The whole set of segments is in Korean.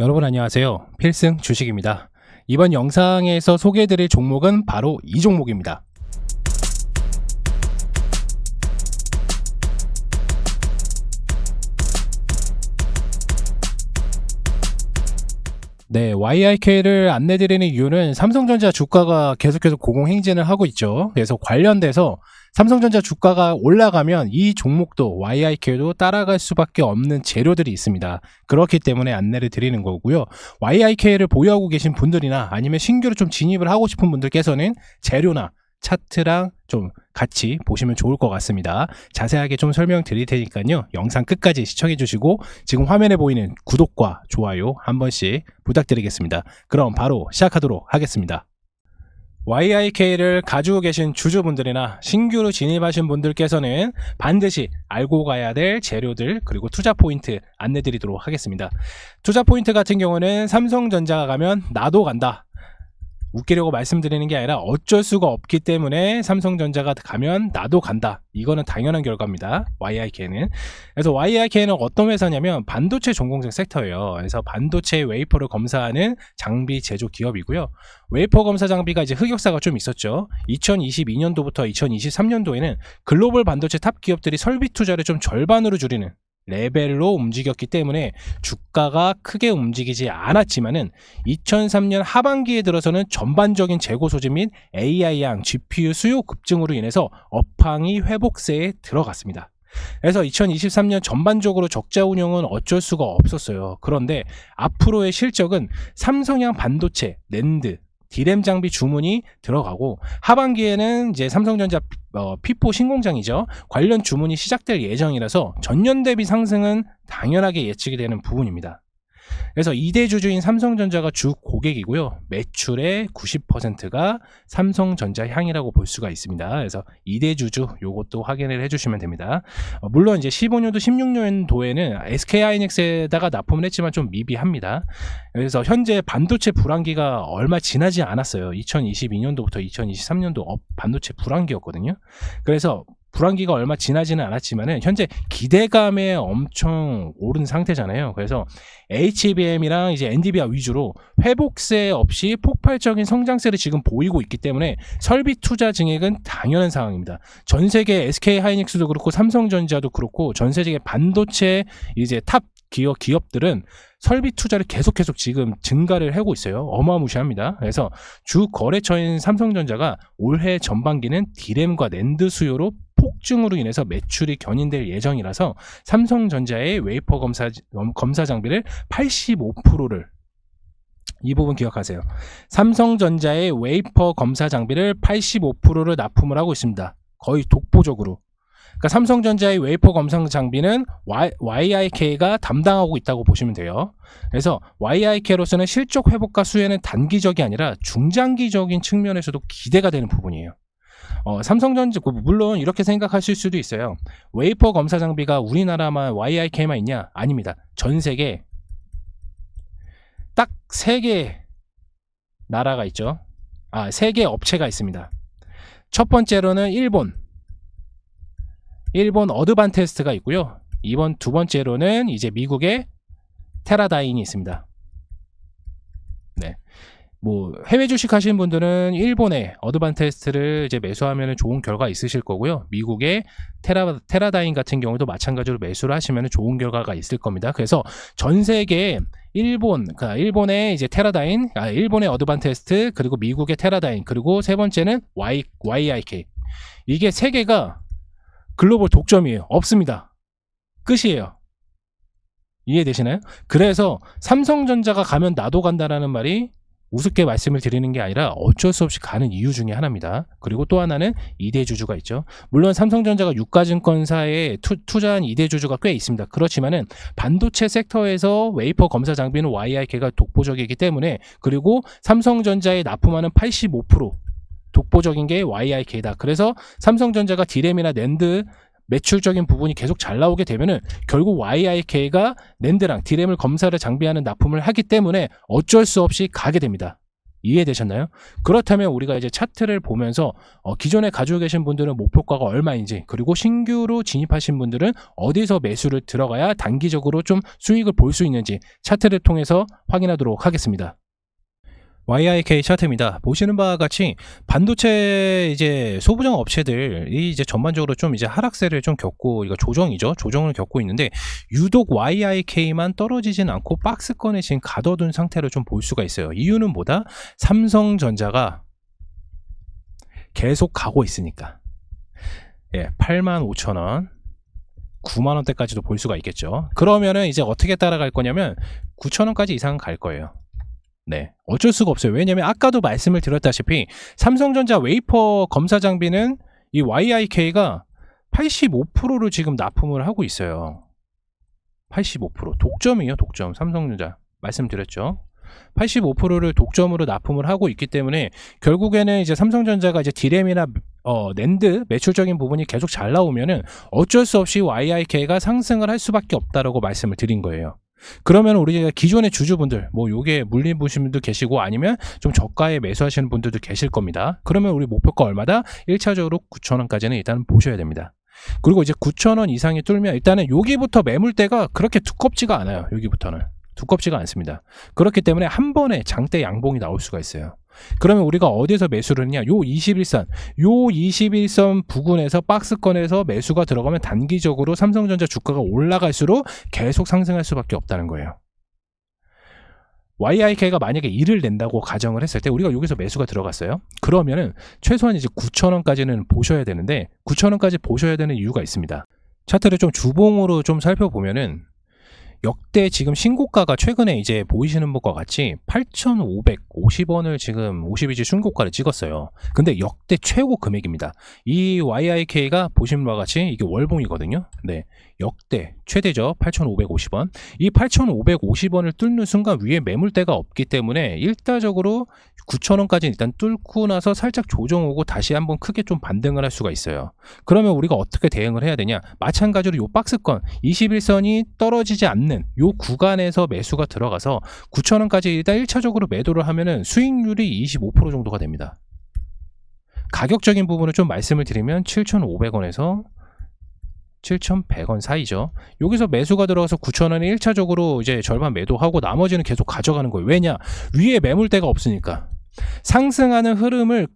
여러분 안녕하세요. 필승 주식입니다. 이번 영상에서 소개해드릴 종목은 바로 이 종목입니다. 네, YIK를 안내드리는 이유는 삼성전자 주가가 계속해서 고공행진을 하고 있죠. 그래서 관련돼서 삼성전자 주가가 올라가면 이 종목도 YIK도 따라갈 수밖에 없는 재료들이 있습니다. 그렇기 때문에 안내를 드리는 거고요. YIK를 보유하고 계신 분들이나 아니면 신규로 좀 진입을 하고 싶은 분들께서는 재료나 차트랑 좀 같이 보시면 좋을 것 같습니다. 자세하게 좀 설명드릴 테니까요. 영상 끝까지 시청해 주시고 지금 화면에 보이는 구독과 좋아요 한 번씩 부탁드리겠습니다. 그럼 바로 시작하도록 하겠습니다. YIK를 가지고 계신 주주분들이나 신규로 진입하신 분들께서는 반드시 알고 가야 될 재료들 그리고 투자 포인트 안내 드리도록 하겠습니다. 투자 포인트 같은 경우는 삼성전자가 가면 나도 간다. 웃기려고 말씀드리는 게 아니라 어쩔 수가 없기 때문에 삼성전자가 가면 나도 간다. 이거는 당연한 결과입니다. YIK는. 그래서 YIK는 어떤 회사냐면 반도체 전공생 섹터예요. 그래서 반도체 웨이퍼를 검사하는 장비 제조 기업이고요. 웨이퍼 검사 장비가 이제 흑역사가 좀 있었죠. 2022년도부터 2023년도에는 글로벌 반도체 탑 기업들이 설비 투자를 좀 절반으로 줄이는 레벨로 움직였기 때문에 주가가 크게 움직이지 않았지만은 2003년 하반기에 들어서는 전반적인 재고 소진 및 AI양 GPU 수요 급증으로 인해서 업황이 회복세에 들어갔습니다. 그래서 2023년 전반적으로 적자 운영은 어쩔 수가 없었어요. 그런데 앞으로의 실적은 삼성향 반도체, 낸드, D램 장비 주문이 들어가고 하반기에는 이제 삼성전자 P4 신공장이죠. 관련 주문이 시작될 예정이라서 전년 대비 상승은 당연하게 예측이 되는 부분입니다. 그래서 2대 주주인 삼성전자가 주 고객이고요. 매출의 90%가 삼성전자 향이라고 볼 수가 있습니다. 그래서 2대 주주 요것도 확인을 해주시면 됩니다. 물론 이제 15년도 16년도에는 SK하이닉스에다가 납품을 했지만 좀 미비합니다. 그래서 현재 반도체 불황기가 얼마 지나지 않았어요. 2022년도부터 2023년도 반도체 불황기였거든요. 그래서 불황기가 얼마 지나지는 않았지만은 현재 기대감에 엄청 오른 상태잖아요. 그래서 HBM이랑 이제 엔비디아 위주로 회복세 없이 폭발적인 성장세를 지금 보이고 있기 때문에 설비 투자 증액은 당연한 상황입니다. 전 세계 SK하이닉스도 그렇고 삼성전자도 그렇고 전 세계 반도체 이제 탑 기업들은 설비 투자를 계속 지금 증가를 하고 있어요. 어마무시합니다. 그래서 주 거래처인 삼성전자가 올해 전반기는 D램과 낸드 수요로 폭증으로 인해서 매출이 견인될 예정이라서 삼성전자의 웨이퍼 검사 장비를 85%를 이 부분 기억하세요. 삼성전자의 웨이퍼 검사 장비를 85%를 납품을 하고 있습니다. 거의 독보적으로. 그러니까 삼성전자의 웨이퍼 검사 장비는 YIK가 담당하고 있다고 보시면 돼요. 그래서 YIK로서는 실적 회복과 수혜는 단기적이 아니라 중장기적인 측면에서도 기대가 되는 부분이에요. 삼성전자 물론 이렇게 생각하실 수도 있어요. 웨이퍼 검사 장비가 우리나라만 YIK만 있냐? 아닙니다. 전 세계 딱 3개 나라가 있죠. 3개 업체가 있습니다. 첫 번째로는 일본 어드반테스트가 있고요. 두 번째로는 이제 미국의 테라다인이 있습니다. 네. 해외 주식 하시는 분들은 일본의 어드반테스트를 이제 매수하면 좋은 결과 있으실 거고요. 미국의 테라다인 같은 경우도 마찬가지로 매수를 하시면 좋은 결과가 있을 겁니다. 그래서 전 세계 일본의 이제 테라다인, 일본의 어드반테스트, 그리고 미국의 테라다인, 그리고 세 번째는 YIK. 이게 3개가 글로벌 독점이에요. 없습니다. 끝이에요. 이해되시나요? 그래서 삼성전자가 가면 나도 간다라는 말이 우습게 말씀을 드리는 게 아니라 어쩔 수 없이 가는 이유 중에 하나입니다. 그리고 또 하나는 2대 주주가 있죠. 물론 삼성전자가 유가증권사에 투자한 2대 주주가 꽤 있습니다. 그렇지만은 반도체 섹터에서 웨이퍼 검사 장비는 YIK가 독보적이기 때문에, 그리고 삼성전자에 납품하는 85% 독보적인 게 YIK다. 그래서 삼성전자가 D램이나 낸드 매출적인 부분이 계속 잘 나오게 되면은 결국 YIK가 낸드랑 D램을 검사를 장비하는 납품을 하기 때문에 어쩔 수 없이 가게 됩니다. 이해되셨나요? 그렇다면 우리가 이제 차트를 보면서 기존에 가지고 계신 분들은 목표가가 얼마인지, 그리고 신규로 진입하신 분들은 어디서 매수를 들어가야 단기적으로 좀 수익을 볼 수 있는지 차트를 통해서 확인하도록 하겠습니다. YIK 차트입니다. 보시는 바와 같이 반도체 이제 소부장 업체들이 이제 전반적으로 좀 이제 하락세를 좀 겪고, 이거 조정이죠. 조정을 겪고 있는데 유독 YIK만 떨어지진 않고 박스권에 지금 가둬둔 상태로 좀 볼 수가 있어요. 이유는 뭐다? 삼성전자가 계속 가고 있으니까. 예, 85,000원, 90,000원대까지도 볼 수가 있겠죠. 그러면은 이제 어떻게 따라갈 거냐면 9,000원까지 이상 갈 거예요. 네, 어쩔 수가 없어요. 왜냐면 아까도 말씀을 드렸다시피 삼성전자 웨이퍼 검사 장비는 이 YIK가 85%를 지금 납품을 하고 있어요. 85% 독점이에요. 독점. 삼성전자 말씀드렸죠. 85%를 독점으로 납품을 하고 있기 때문에 결국에는 이제 삼성전자가 이제 디램이나 낸드 매출적인 부분이 계속 잘 나오면은 어쩔 수 없이 YIK가 상승을 할 수밖에 없다라고 말씀을 드린 거예요. 그러면 우리 기존의 주주분들, 뭐 요게 물린 보신 분도 계시고 아니면 좀 저가에 매수하시는 분들도 계실 겁니다. 그러면 우리 목표가 얼마다? 1차적으로 9,000원까지는 일단 보셔야 됩니다. 그리고 이제 9,000원 이상이 뚫면 일단은 여기부터 매물대가 그렇게 두껍지가 않아요. 여기부터는 두껍지가 않습니다. 그렇기 때문에 한 번에 장대 양봉이 나올 수가 있어요. 그러면 우리가 어디서 매수를 했냐? 요 21선 부근에서 박스권에서 매수가 들어가면 단기적으로 삼성전자 주가가 올라갈수록 계속 상승할 수밖에 없다는 거예요. YIK가 만약에 1을 낸다고 가정을 했을 때 우리가 여기서 매수가 들어갔어요. 그러면은 최소한 이제 9,000원까지는 보셔야 되는데 9,000원까지 보셔야 되는 이유가 있습니다. 차트를 좀 주봉으로 좀 살펴보면은 역대 지금 신고가가 최근에 이제 보이시는 것과 같이 8,550원을 지금 50일치 신고가를 찍었어요. 근데 역대 최고 금액입니다. 이 YIK가 보시는 바와 같이 이게 월봉이거든요. 네, 역대 최대죠. 8,550원. 이 8,550원을 뚫는 순간 위에 매물대가 없기 때문에 일차적으로 9,000원까지 일단 뚫고 나서 살짝 조정 오고 다시 한번 크게 좀 반등을 할 수가 있어요. 그러면 우리가 어떻게 대응을 해야 되냐? 마찬가지로 요 박스권 21선이 떨어지지 않는 요 구간에서 매수가 들어가서 9,000원까지 일단 1차적으로 매도를 하면은 수익률이 25% 정도가 됩니다. 가격적인 부분을 좀 말씀을 드리면 7,500원에서 7,100원 사이죠. 여기서 매수가 들어가서 9,000원에 1차적으로 이제 절반 매도하고 나머지는 계속 가져가는 거예요. 왜냐? 위에 매물대가 없으니까. 상승하는 흐름을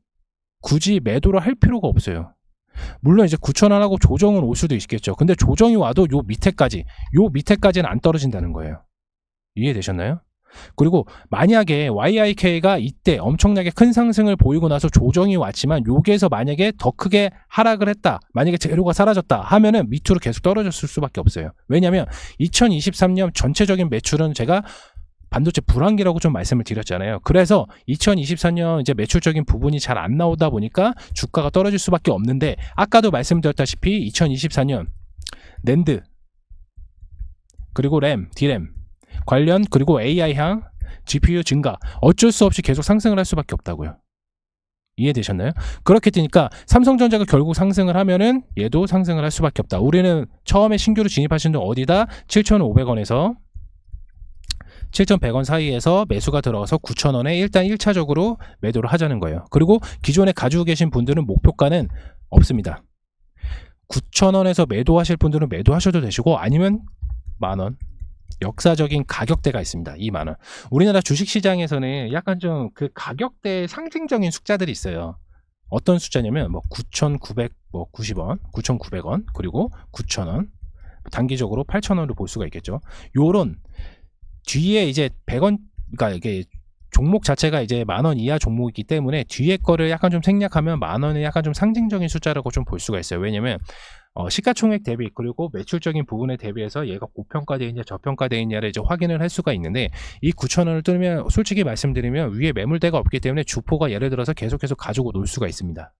굳이 매도를 할 필요가 없어요. 물론 이제 9,000원하고 조정은 올 수도 있겠죠. 근데 조정이 와도 요 밑에까지는 안 떨어진다는 거예요. 이해되셨나요? 그리고 만약에 YIK가 이때 엄청나게 큰 상승을 보이고 나서 조정이 왔지만 여기에서 만약에 더 크게 하락을 했다, 만약에 재료가 사라졌다 하면은 밑으로 계속 떨어졌을 수밖에 없어요. 왜냐하면 2023년 전체적인 매출은 제가 반도체 불황기라고 좀 말씀을 드렸잖아요. 그래서 2024년 이제 매출적인 부분이 잘 안 나오다 보니까 주가가 떨어질 수밖에 없는데, 아까도 말씀드렸다시피 2024년 낸드 그리고 램, 디램 관련, 그리고 AI향 GPU 증가, 어쩔 수 없이 계속 상승을 할 수밖에 없다고요. 이해되셨나요? 그렇게 되니까 삼성전자가 결국 상승을 하면은 얘도 상승을 할 수밖에 없다. 우리는 처음에 신규로 진입하신 분 어디다? 7,500원에서 7,100원 사이에서 매수가 들어가서 9,000원에 일단 1차적으로 매도를 하자는 거예요. 그리고 기존에 가지고 계신 분들은 목표가는 없습니다. 9,000원에서 매도하실 분들은 매도하셔도 되시고, 아니면 만원, 역사적인 가격대가 있습니다. 2만원. 우리나라 주식시장에서는 약간 좀 그 가격대의 상징적인 숫자들이 있어요. 어떤 숫자냐면 뭐 9,990원, 9,900원, 그리고 9,000원, 단기적으로 8,000원으로 볼 수가 있겠죠. 요런 뒤에 이제 100원, 그러니까 이게 종목 자체가 이제 만원 이하 종목이기 때문에 뒤에 거를 약간 좀 생략하면 만원은 약간 좀 상징적인 숫자라고 좀 볼 수가 있어요. 왜냐면 시가총액 대비 그리고 매출적인 부분에 대비해서 얘가 고평가되어 있냐 저평가되어 있냐를 이제 확인을 할 수가 있는데, 이 9,000원을 뚫으면 솔직히 말씀드리면 위에 매물대가 없기 때문에 주포가 예를 들어서 계속해서 가지고 놀 수가 있습니다.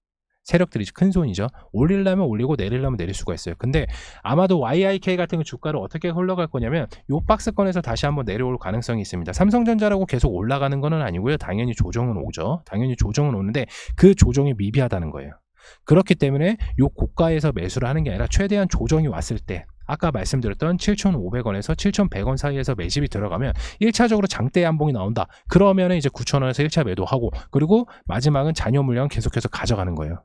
세력들이 큰 손이죠. 올리려면 올리고 내리려면 내릴 수가 있어요. 근데 아마도 YIK 같은 주가를 어떻게 흘러갈 거냐면 요 박스권에서 다시 한번 내려올 가능성이 있습니다. 삼성전자라고 계속 올라가는 건 아니고요. 당연히 조정은 오죠. 당연히 조정은 오는데 그 조정이 미비하다는 거예요. 그렇기 때문에 요 고가에서 매수를 하는 게 아니라 최대한 조정이 왔을 때, 아까 말씀드렸던 7,500원에서 7,100원 사이에서 매집이 들어가면 1차적으로 장대 한봉이 나온다. 그러면 이제 9,000원에서 1차 매도하고, 그리고 마지막은 잔여 물량 계속해서 가져가는 거예요.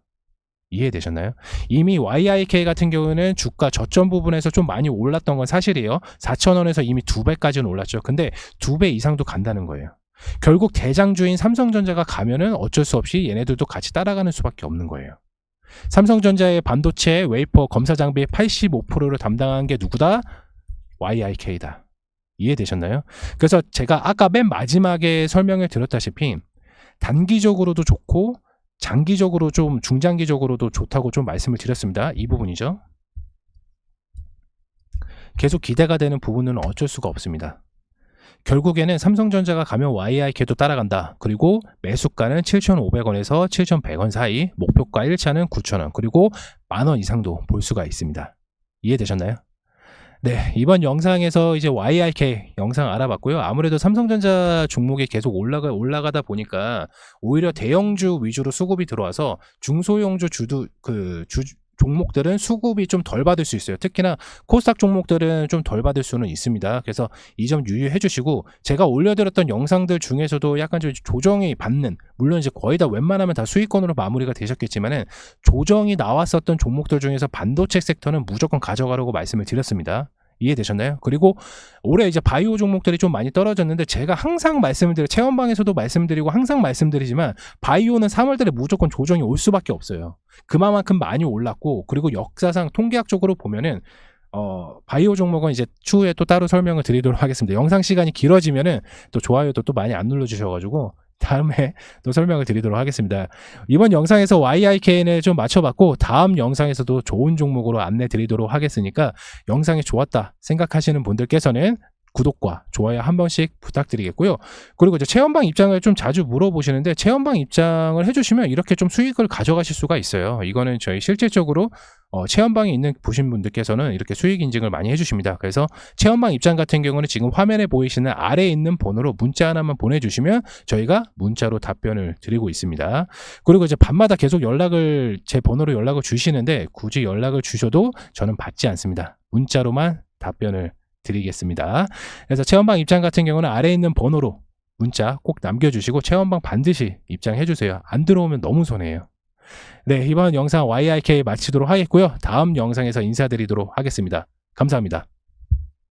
이해되셨나요? 이미 YIK 같은 경우는 주가 저점 부분에서 좀 많이 올랐던 건 사실이에요. 4,000원에서 이미 2배까지는 올랐죠. 근데 2배 이상도 간다는 거예요. 결국 대장주인 삼성전자가 가면은 어쩔 수 없이 얘네들도 같이 따라가는 수밖에 없는 거예요. 삼성전자의 반도체 웨이퍼 검사 장비의 85%를 담당한 게 누구다? YIK다. 이해되셨나요? 그래서 제가 아까 맨 마지막에 설명을 드렸다시피 단기적으로도 좋고 장기적으로 좀 중장기적으로도 좋다고 좀 말씀을 드렸습니다. 이 부분이죠. 계속 기대가 되는 부분은 어쩔 수가 없습니다. 결국에는 삼성전자가 가면 YIK도 따라간다. 그리고 매수가는 7,500원에서 7,100원 사이, 목표가 1차는 9,000원, 그리고 만원 이상도 볼 수가 있습니다. 이해되셨나요? 네, 이번 영상에서 이제 YIK 영상 알아봤고요. 아무래도 삼성전자 종목이 계속 올라가다 보니까 오히려 대형주 위주로 수급이 들어와서 중소형주 종목들은 수급이 좀 덜 받을 수 있어요. 특히나 코스닥 종목들은 좀 덜 받을 수는 있습니다. 그래서 이 점 유의해 주시고, 제가 올려드렸던 영상들 중에서도 약간 좀 조정이 받는, 물론 이제 거의 다 웬만하면 다 수익권으로 마무리가 되셨겠지만은 조정이 나왔었던 종목들 중에서 반도체 섹터는 무조건 가져가라고 말씀을 드렸습니다. 이해되셨나요? 그리고 올해 이제 바이오 종목들이 좀 많이 떨어졌는데, 제가 항상 체험방에서도 말씀드리고 항상 말씀드리지만 바이오는 3월달에 무조건 조정이 올 수밖에 없어요. 그만큼 많이 올랐고, 그리고 역사상 통계학적으로 보면은 바이오 종목은 이제 추후에 또 따로 설명을 드리도록 하겠습니다. 영상 시간이 길어지면은 또 좋아요도 또 많이 안 눌러주셔가지고 다음에 또 설명을 드리도록 하겠습니다. 이번 영상에서 YIK는 좀 맞춰봤고, 다음 영상에서도 좋은 종목으로 안내 드리도록 하겠으니까 영상이 좋았다 생각하시는 분들께서는 구독과 좋아요 한 번씩 부탁드리겠고요. 그리고 이제 체험방 입장을 좀 자주 물어보시는데, 체험방 입장을 해주시면 이렇게 좀 수익을 가져가실 수가 있어요. 이거는 저희 실질적으로 체험방에 보신 분들께서는 이렇게 수익 인증을 많이 해주십니다. 그래서 체험방 입장 같은 경우는 지금 화면에 보이시는 아래에 있는 번호로 문자 하나만 보내주시면 저희가 문자로 답변을 드리고 있습니다. 그리고 이제 밤마다 계속 제 번호로 연락을 주시는데, 굳이 연락을 주셔도 저는 받지 않습니다. 문자로만 답변을 드리겠습니다. 그래서 체험방 입장 같은 경우는 아래에 있는 번호로 문자 꼭 남겨주시고 체험방 반드시 입장해주세요. 안 들어오면 너무 손해예요. 네, 이번 영상 YIK 마치도록 하겠고요. 다음 영상에서 인사드리도록 하겠습니다. 감사합니다.